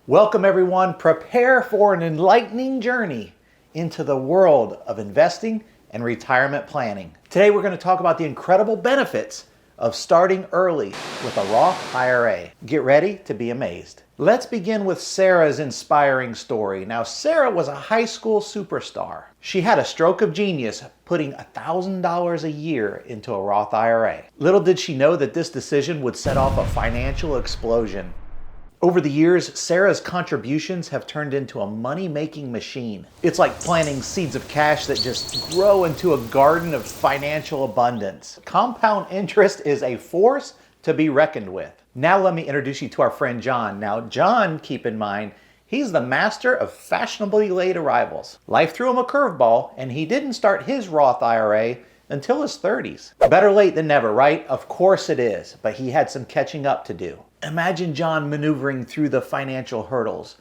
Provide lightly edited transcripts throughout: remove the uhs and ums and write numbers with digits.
Welcome everyone. Prepare for an enlightening journey into the world of investing and retirement planning. Today we're going to talk about the incredible benefits of starting early with a Roth IRA. Get ready to be amazed. Let's begin with Sarah's inspiring story. Now, Sarah was a high school superstar. She had a stroke of genius putting $1,000 a year into a Roth IRA. Little did she know that this decision would set off a financial explosion. Over the years, Sarah's contributions have turned into a money-making machine. It's like planting seeds of cash that just grow into a garden of financial abundance. Compound interest is a force to be reckoned with. Now let me introduce you to our friend John. Now John, keep in mind, he's the master of fashionably late arrivals. Life threw him a curveball and he didn't start his Roth IRA until his 30s. Better late than never, right? Of course it is, but he had some catching up to do. Imagine John maneuvering through the financial hurdles,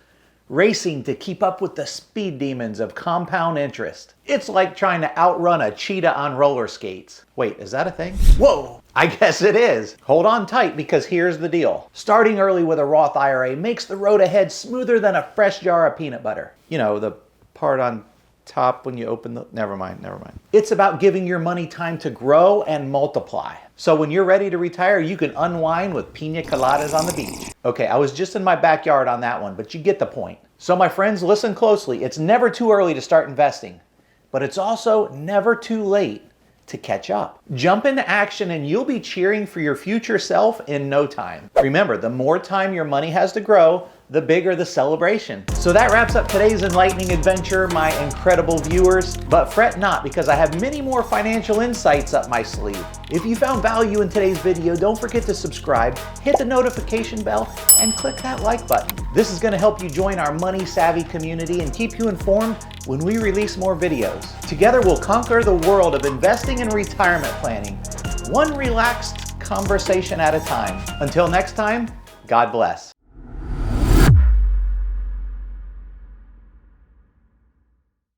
racing to keep up with the speed demons of compound interest. It's like trying to outrun a cheetah on roller skates. Wait, is that a thing? Whoa, I guess it is. Hold on tight because here's the deal. Starting early with a Roth IRA makes the road ahead smoother than a fresh jar of peanut butter. You know, the part on top when you open the, never mind. It's about giving your money time to grow and multiply. So when you're ready to retire, you can unwind with pina coladas on the beach. Okay, I was just in my backyard on that one, but you get the point. So my friends, listen closely. It's never too early to start investing, but it's also never too late to catch up. Jump into action and you'll be cheering for your future self in no time. Remember, the more time your money has to grow, the bigger the celebration. So that wraps up today's enlightening adventure, my incredible viewers. But fret not, because I have many more financial insights up my sleeve. If you found value in today's video, don't forget to subscribe, hit the notification bell, and click that like button. This is going to help you join our money savvy community and keep you informed when we release more videos. Together we'll conquer the world of investing and retirement planning, one relaxed conversation at a time. Until next time, God bless.